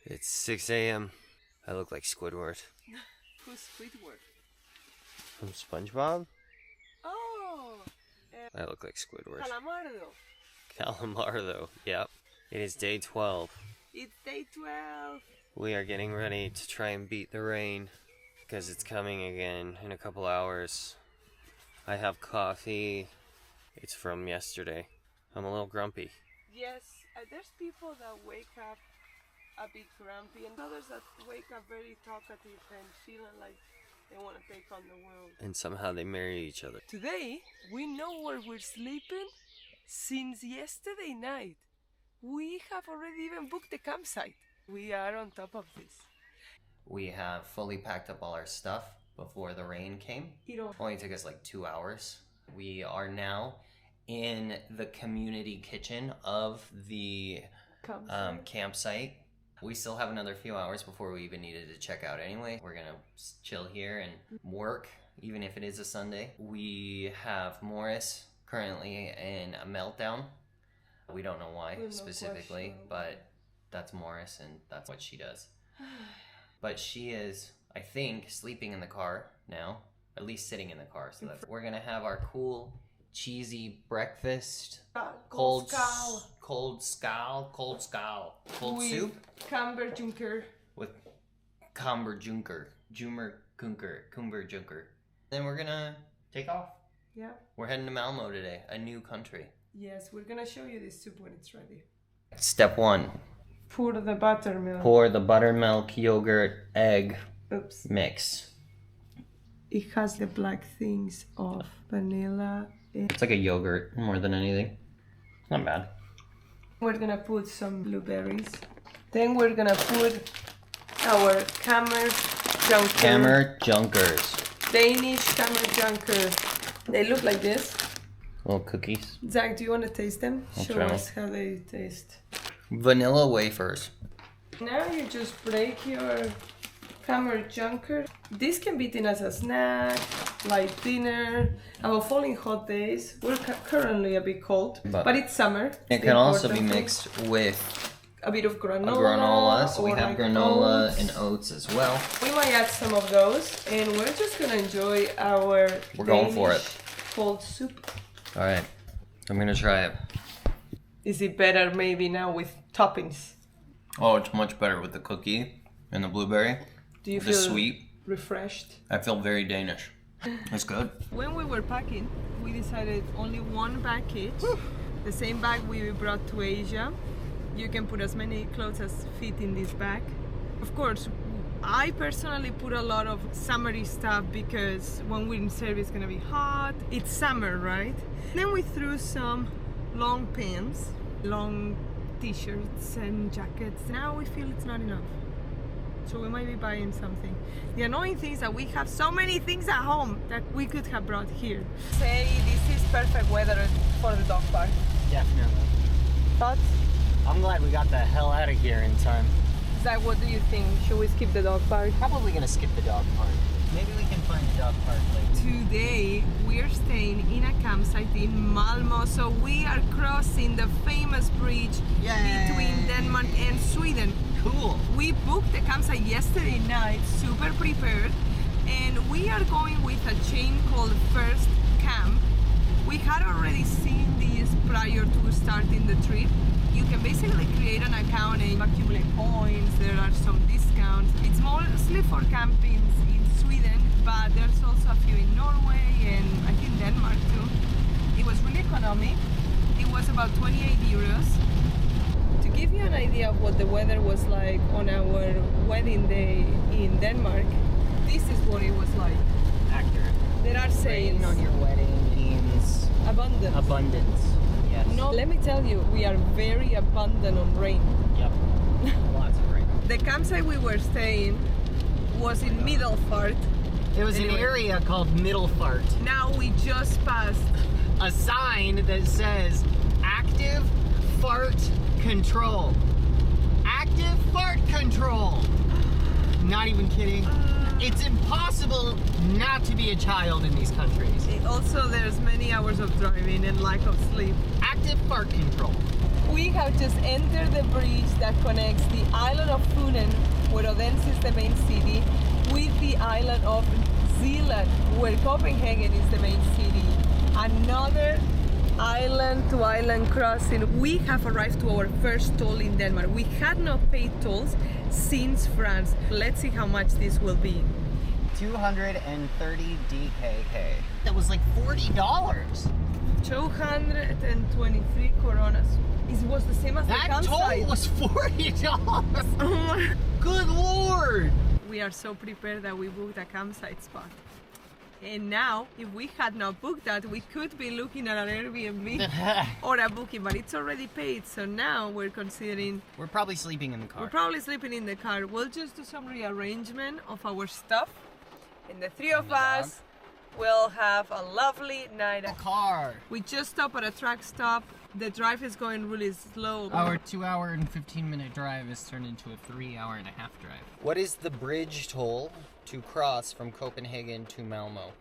It's 6 a.m. I look like Squidward. Who's Squidward? From SpongeBob? Oh! I look like Squidward. Calamardo. Calamardo, yep. It is day 12. It's day 12. We are getting ready to try and beat the rain because it's coming again in a couple hours. I have coffee. It's from yesterday. I'm a little grumpy. Yes, there's people that wake up a bit grumpy and others that wake up very talkative and feeling like they want to take on the world. And somehow they marry each other. Today, we know where we're sleeping since yesterday night. We have already even booked the campsite. We are on top of this. We have fully packed up all our stuff before the rain came. It only took us like 2 hours. We are now in the community kitchen of the campsite. We still have another few hours before we even needed to check out anyway. We're gonna chill here and work, even if it is a Sunday. We have Morris currently in a meltdown. We don't know why specifically, but that's Morris and that's what she does. But she is, I think, sleeping in the car now, at least sitting in the car. So that's, we're gonna have our cool, cheesy breakfast. Cold soup. Camberjunker. With Camberjunker. Kumberjunker. Then we're gonna take off. Yeah. We're heading to Malmö today, a new country. Yes, we're gonna show you this soup when it's ready. Step 1. Pour the buttermilk. Pour the buttermilk, yogurt, egg mix. It has the black things of vanilla. It's like a yogurt more than anything. Not bad. We're gonna put some blueberries. Then we're gonna put our Kammerjunkers. Danish Kammerjunker. They look like this. Little cookies. Zach, do you want to taste them? I'll Show try us how they taste. Vanilla wafers. Now you just break your Kammerjunker. This can be eaten as a snack, like dinner. Our falling hot days. We're currently a bit cold, but it's summer. It can also be mixed with a bit of granola. So we have granola and oats as well. We might add some of those, and we're just gonna enjoy our going for it. Cold soup. All right, I'm gonna try it. Is it better maybe now with toppings? Oh, it's much better with the cookie and the blueberry. Do you feel sweet? Refreshed? I feel very Danish. It's good. When we were packing, we decided only one bag each. The same bag we brought to Asia. You can put as many clothes as fit in this bag. Of course, I personally put a lot of summery stuff because when we're in Serbia it's gonna be hot. It's summer, right? Then we threw some long pants, long t-shirts and jackets. Now we feel it's not enough. So we might be buying something. The annoying thing is that we have so many things at home that we could have brought here. Say this is perfect weather for the dog park. Definitely. Thoughts? I'm glad we got the hell out of here in time. Zach, what do you think? Should we skip the dog park? Probably gonna skip the dog park. Maybe we can find the dog park later. Today we're staying in a campsite in Malmö, so we are crossing the famous bridge between Denmark and Sweden. Cool. We booked the campsite yesterday night, super prepared, and we are going with a chain called First Camp. We had already seen these prior to starting the trip. You can basically create an account and accumulate points. There are some discounts. It's mostly for camping in Sweden, but there's also a few in Norway and I think Denmark too. It was really economic. It was about 28 euros. To give you an idea of what the weather was like on our wedding day in Denmark, this is what it was like. Accurate. There are sayings. Rain on your wedding means abundance. Abundance. Yes. No, let me tell you, we are very abundant on rain. Yep. Lots of rain. The campsite we were staying was in Middelfart. It was an area called Middelfart. Now we just passed a sign that says active fart control. Active fart control. Not even kidding. It's impossible not to be a child in these countries. Also, there's many hours of driving and lack of sleep. Active fart control. We have just entered the bridge that connects the island of Funen, where Odense is the main city, with the island of Zealand, where Copenhagen is the main city. Another island-to-island crossing. We have arrived to our first toll in Denmark. We had not paid tolls since France. Let's see how much this will be. 230 DKK. That was like $40. 223 coronas. It was the same as that the campsite. Toll was $40. Oh my. Good Lord. We are so prepared that we booked a campsite spot. And now, if we had not booked that, we could be looking at an Airbnb or a booking, but it's already paid. So now we're considering... We're probably sleeping in the car. We're probably sleeping in the car. We'll just do some rearrangement of our stuff. And the three of us will have a lovely night. The car. We just stopped at a truck stop. The drive is going really slow. Our 2-hour and 15-minute drive is turned into a 3-hour-and-a-half drive. What is the bridge toll to cross from Copenhagen to Malmö?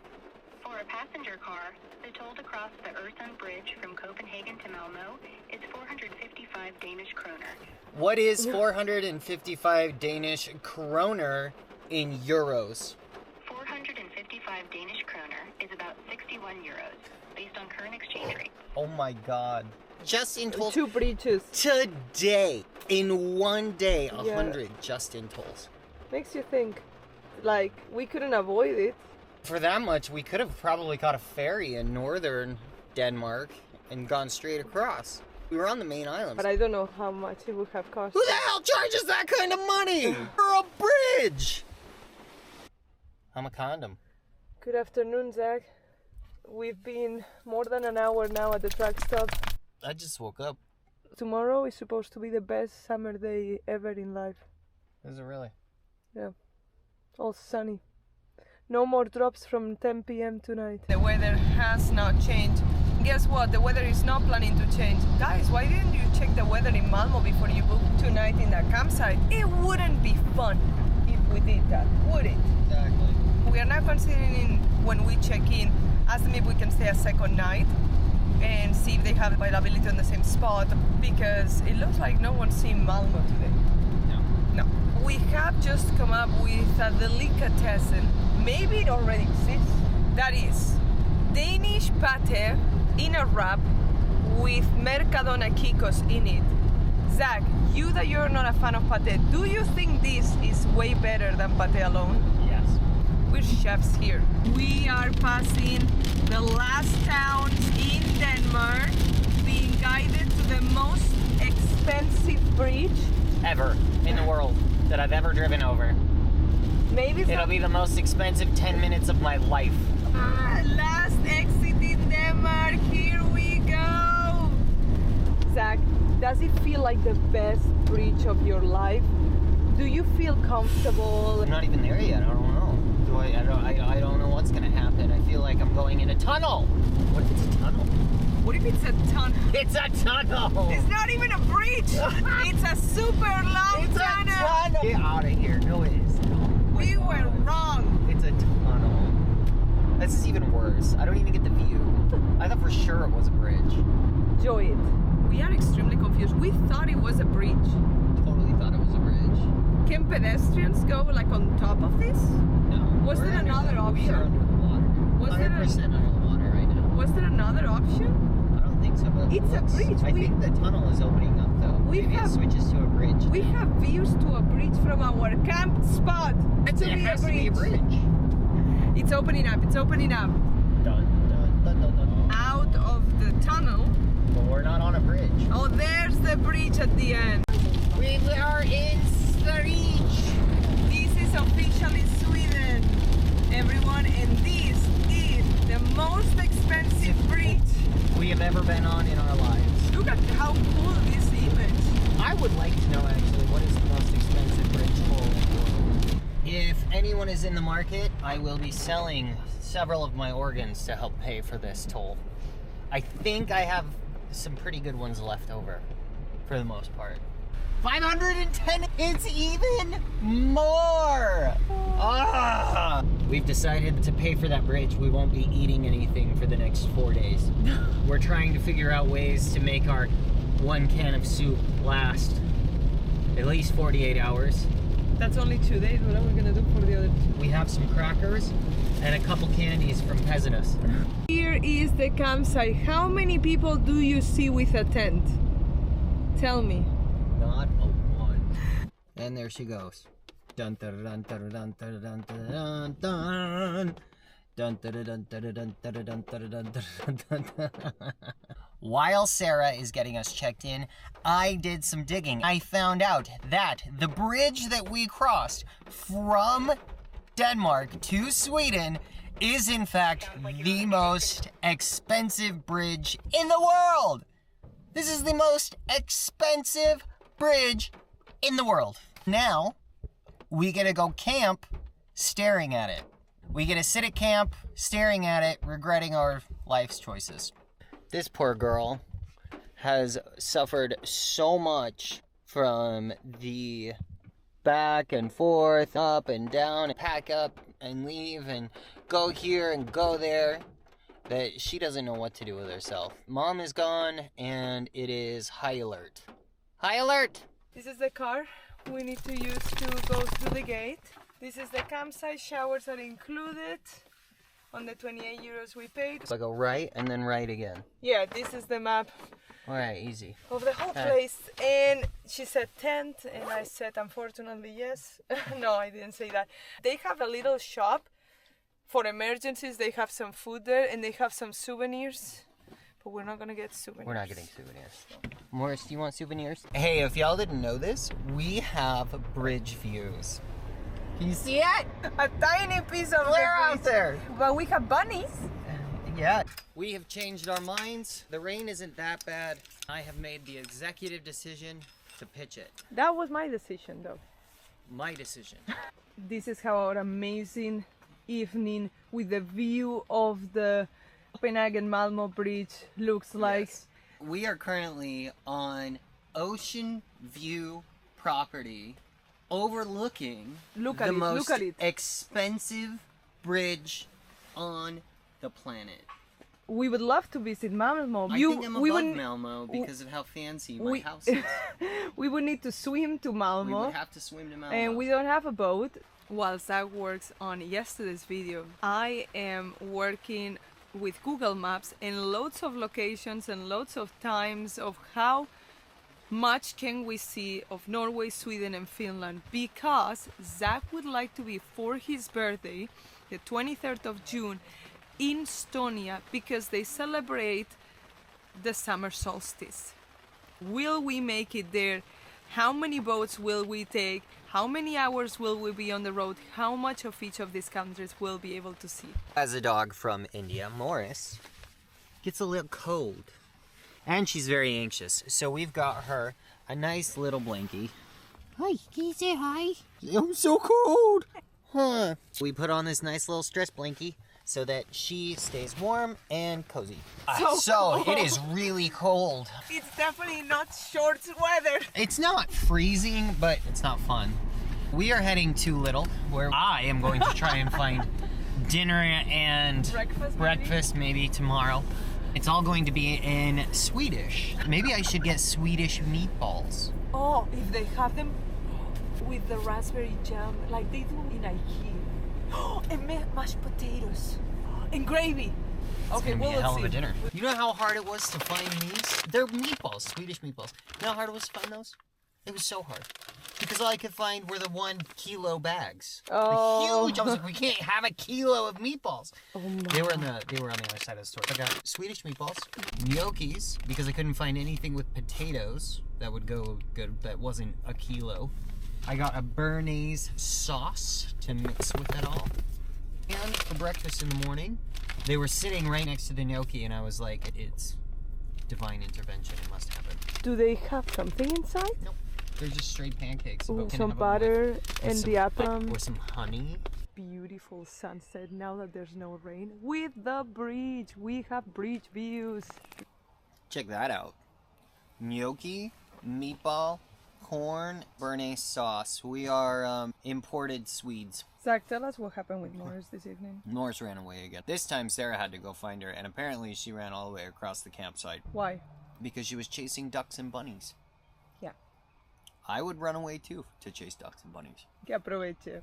For a passenger car, the toll to cross the Øresund Bridge from Copenhagen to Malmö is 455 Danish kroner. What is 455 Danish kroner in euros? 455 Danish kroner is about 61 euros, based on current exchange rate. Oh my God. Just in tolls. 2 bridges. Today, in one day, 100 just in tolls. Makes you think, like, we couldn't avoid it. For that much, we could have probably caught a ferry in northern Denmark and gone straight across. We were on the main islands. But I don't know how much it would have cost. Who the hell charges that kind of money for a bridge? I'm a condom. Good afternoon, Zach. We've been more than an hour now at the truck stop. I just woke up. Tomorrow is supposed to be the best summer day ever in life. Is it really? Yeah. All sunny. No more drops from 10 p.m. tonight. The weather has not changed. Guess what? The weather is not planning to change. Guys, why didn't you check the weather in Malmö before you booked tonight in that campsite? It wouldn't be fun if we did that, would it? Exactly. We are now considering when we check in, ask them if we can stay a second night and see if they have availability on the same spot, because it looks like no one's seen Malmö today. No. We have just come up with a delicatessen. Maybe it already exists. That is Danish pate in a wrap with Mercadona Kikos in it. Zach, you that you're not a fan of pate, do you think this is way better than pate alone? Yes. We're chefs here. We are passing the last towns in Denmark, being guided to the most expensive bridge Ever in the world that I've ever driven over. Maybe It'll be the most expensive 10 minutes of my life. Last exit in Denmark, here we go! Zach, does it feel like the best bridge of your life? Do you feel comfortable? I'm not even there yet, I don't know. I don't know what's gonna happen. I feel like I'm going in a tunnel. What if it's a tunnel? What if it's a tunnel? It's a tunnel! It's not even a bridge! It's a super long tunnel! Get out of here. No, it is not. We were wrong! It's a tunnel. This is even worse. I don't even get the view. I thought for sure it was a bridge. Enjoy it. We are extremely confused. We thought it was a bridge. Totally thought it was a bridge. Can pedestrians go like on top of this? No. Was there another option? We are under the water. Was there 100% under the water right now. Was there another option? I don't think so, but It's a bridge. I think the tunnel is opening up though. Maybe it switches to a bridge. We have views to a bridge from our camp spot. It has to be a bridge. It's opening up. It's opening up. Dun, dun, dun, dun, dun. Out of the tunnel. But we're not on a bridge. Oh, there's the bridge at the end. We are in Swedish. This is officially Sweden, everyone, and this is the most expensive bridge we have ever been on in our lives. Look at how cool this image. I would like to know actually what is the most expensive bridge toll in the world. If anyone is in the market, I will be selling several of my organs to help pay for this toll. I think I have some pretty good ones left over, for the most part. 510, it's even more! We've decided to pay for that bridge. We won't be eating anything for the next 4 days. We're trying to figure out ways to make our one can of soup last at least 48 hours. That's only 2 days. What are we gonna do for the other 2? We have some crackers and a couple candies from Peasantess. Here is the campsite. How many people do you see with a tent? Tell me. Not a one. And there she goes. Dun dun dun dun dun dun dun dun dun. Dun dun dun dun dun dun dun dun dun dun. While Sarah is getting us checked in, I did some digging. I found out that the bridge that we crossed from Denmark to Sweden is in fact the most expensive bridge in the world. This is the most expensive bridge in the world. Now, we get to go camp staring at it. We get to sit at camp staring at it, regretting our life's choices. This poor girl has suffered so much from the back and forth, up and down, and pack up and leave and go here and go there, that she doesn't know what to do with herself. Mom is gone and it is high alert. High alert! This is the car we need to use to go through the gate. This is the campsite. Showers are included on the 28 euros we paid. So I go right and then right again. Yeah, this is the map Alright, easy. of the whole place. And she said tent, and I said unfortunately yes. No, I didn't say that. They have a little shop for emergencies. They have some food there, and they have some souvenirs. But we're not gonna get souvenirs. We're not getting souvenirs. Morris, do you want souvenirs? Hey, if y'all didn't know this, we have bridge views. Can you see it? A tiny piece of Flare the out bridge. there. But we have bunnies. Yeah. We have changed our minds. The rain isn't that bad. I have made the executive decision to pitch it. That was my decision, though. My decision. This is how our amazing evening with the view of the Copenhagen Malmö Bridge looks like. Yes. We are currently on Ocean View property overlooking the most expensive bridge on the planet. We would love to visit Malmö. I think I'm above Malmö because of how fancy my house is. We would need to swim to Malmö. We would have to swim to Malmö. And we don't have a boat. While Zach works on yesterday's video, I am working with Google Maps and loads of locations and loads of times of how much can we see of Norway, Sweden and Finland, because Zach would like to be for his birthday, the 23rd of June, in Estonia, because they celebrate the summer solstice. Will we make it there? How many boats will we take? How many hours will we be on the road? How much of each of these countries will be able to see? As a dog from India, Morris gets a little cold. And she's very anxious. So we've got her a nice little blankie. Hi, can you say hi? I'm so cold. Huh. We put on this nice little stress blankie so that she stays warm and cozy. So it is really cold. It's definitely not shorts weather. It's not freezing, but it's not fun. We are heading to Little, where I am going to try and find dinner and breakfast maybe tomorrow. It's all going to be in Swedish. Maybe I should get Swedish meatballs. Oh, if they have them with the raspberry jam, like they do in IKEA. And mashed potatoes. And gravy. It's gonna be a hell of a dinner. You know how hard it was to find these? They're meatballs, Swedish meatballs. You know how hard it was to find those? It was so hard. Because all I could find were the 1 kilo bags. Oh. Huge. I was like, we can't have a kilo of meatballs. Oh my. They were on the other side of the store. I got Swedish meatballs, gnocchis, because I couldn't find anything with potatoes that would go good that wasn't a kilo. I got a béarnaise sauce to mix with it all. And for breakfast in the morning, they were sitting right next to the gnocchi, and I was like, it's divine intervention. It must happen. Do they have something inside? Nope. They're just straight pancakes. Ooh, some butter and the apple. Or some honey. Beautiful sunset now that there's no rain. With the bridge. We have bridge views. Check that out. Gnocchi, meatball, corn, béarnaise sauce. We are imported Swedes. Zach, tell us what happened with Morris this evening. Morris ran away again. This time Sarah had to go find her, and apparently she ran all the way across the campsite. Why? Because she was chasing ducks and bunnies. Yeah. I would run away too to chase ducks and bunnies. Que aproveche.